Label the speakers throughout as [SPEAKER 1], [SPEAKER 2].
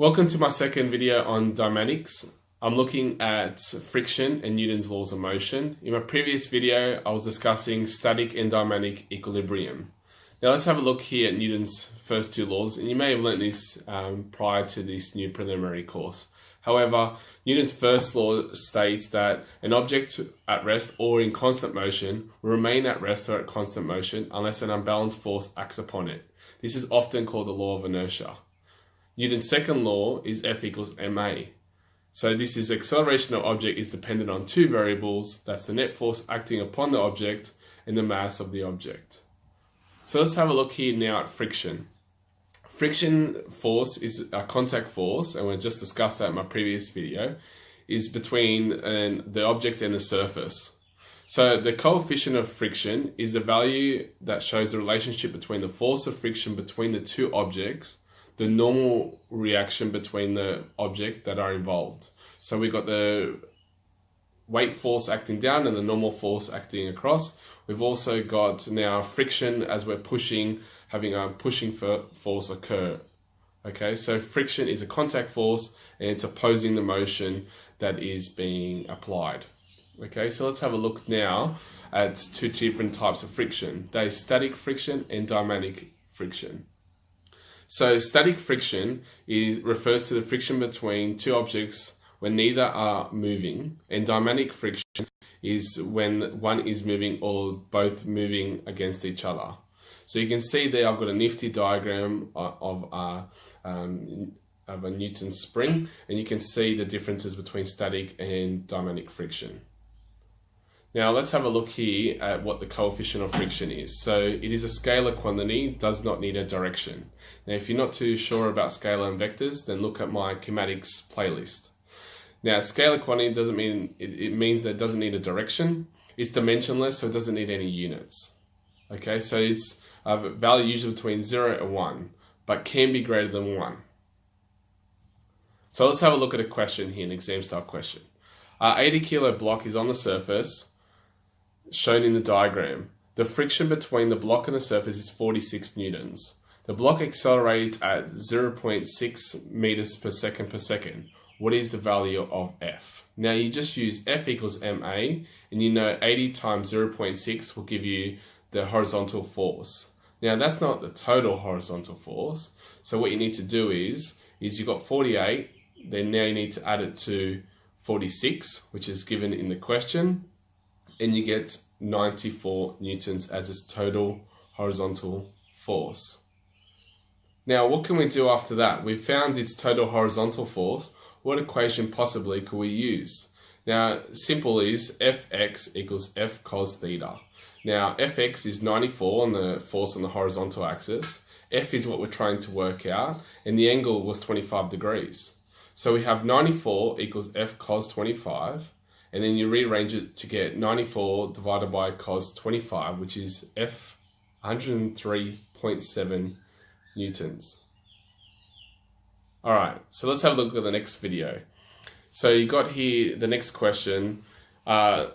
[SPEAKER 1] Welcome to my second video on dynamics. I'm looking at friction and Newton's laws of motion. In my previous video, I was discussing static and dynamic equilibrium. Now let's have a look here at Newton's first two laws, and you may have learnt this prior to this new preliminary course. However, Newton's first law states that an object at rest or in constant motion will remain at rest or at constant motion unless an unbalanced force acts upon it. This is often called the law of inertia. Newton's second law is F equals ma. So this is acceleration of object is dependent on two variables. That's the net force acting upon the object and the mass of the object. So let's have a look here now at friction. Friction force is a contact force, and we just discussed that in my previous video, is between the object and the surface. So the coefficient of friction is the value that shows the relationship between the force of friction between the two objects, the normal reaction between the object that are involved. So we've got the weight force acting down and the normal force acting across. We've also got now friction as we're pushing, having a pushing force occur. Okay, so friction is a contact force and it's opposing the motion that is being applied. Okay, so let's have a look now at two different types of friction. They are static friction and dynamic friction. So static friction refers to the friction between two objects when neither are moving, and dynamic friction is when one is moving or both moving against each other. So you can see there I've got a nifty diagram of a Newton spring, and you can see the differences between static and dynamic friction. Now let's have a look here at what the coefficient of friction is. So it is a scalar quantity, does not need a direction. Now if you're not too sure about scalar and vectors, then look at my kinematics playlist. Now scalar quantity doesn't mean, it means that it doesn't need a direction. It's dimensionless, so it doesn't need any units. Okay, so it's a value usually between 0 and 1, but can be greater than 1. So let's have a look at a question here, an exam style question. 80 kilo block is on the surface, shown in the diagram. The friction between the block and the surface is 46 newtons. The block accelerates at 0.6 meters per second. What is the value of F? Now you just use F equals ma, and you know 80 times 0.6 will give you the horizontal force. Now that's not the total horizontal force. So what you need to do is you've got 48, then now you need to add it to 46, which is given in the question, and you get 94 newtons as its total horizontal force. Now what can we do after that? We've found its total horizontal force. What equation possibly could we use? Now simple is Fx equals F cos theta. Now Fx is 94 on the force on the horizontal axis. F is what we're trying to work out, and the angle was 25 degrees. So we have 94 equals F cos 25, and then you rearrange it to get 94 divided by cos 25, which is F 103.7 newtons. Alright, so let's have a look at the next video. So you got here the next question. When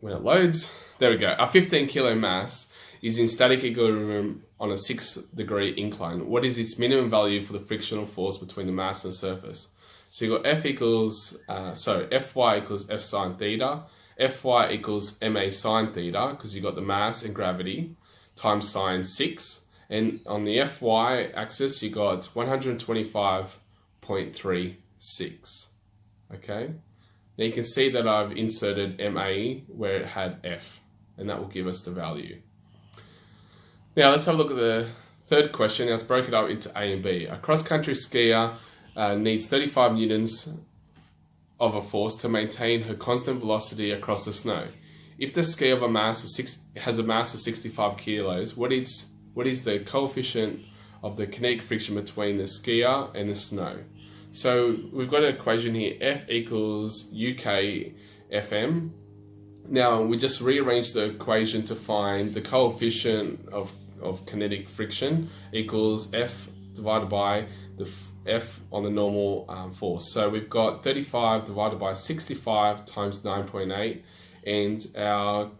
[SPEAKER 1] it loads, there we go. A 15 kilo mass is in static equilibrium on a 6-degree incline. What is its minimum value for the frictional force between the mass and the surface? So you got Fy equals F sine theta, Fy equals ma sine theta, because you got the mass and gravity, times sine 6. And on the Fy axis, you got 125.36. Okay? Now you can see that I've inserted ma where it had F, and that will give us the value. Now let's have a look at the third question. Now let's break it up into A and B. A cross-country skier needs 35 newtons of a force to maintain her constant velocity across the snow. If the skier has a mass of 65 kilos, what is the coefficient of the kinetic friction between the skier and the snow? So we've got an equation here, F equals UK FM. Now we just rearrange the equation to find the coefficient of kinetic friction equals F divided by the F on the normal force. So we've got 35 divided by 65 times 9.8, and our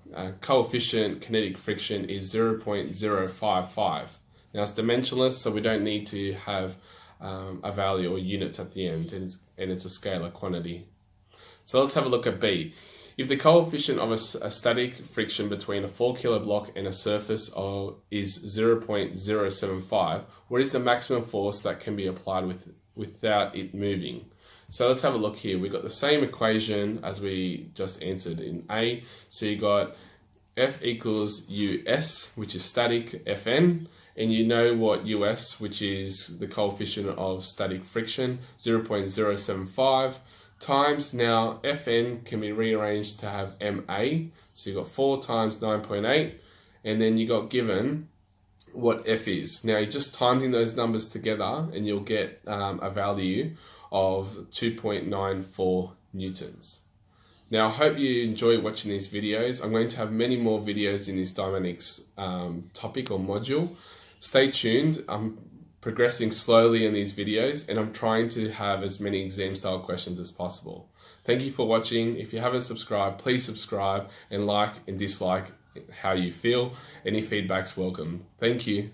[SPEAKER 1] coefficient kinetic friction is 0.055. Now it's dimensionless, so we don't need to have a value or units at the end, and it's a scalar quantity. So let's have a look at B. If the coefficient of a static friction between a 4 kilo block and a surface is 0.075, what is the maximum force that can be applied without it moving? So let's have a look here. We've got the same equation as we just answered in A. So you got F equals US, which is static Fn, and you know what US, which is the coefficient of static friction, 0.075, times, now Fn can be rearranged to have MA, so you got 4 times 9.8, and then you got given what F is. Now you're just timing those numbers together and you'll get a value of 2.94 newtons. Now I hope you enjoy watching these videos. I'm going to have many more videos in this dynamics topic or module. Stay tuned. I'm progressing slowly in these videos and I'm trying to have as many exam style questions as possible. Thank you for watching. If you haven't subscribed, please subscribe and like and dislike how you feel. Any feedback's welcome. Thank you.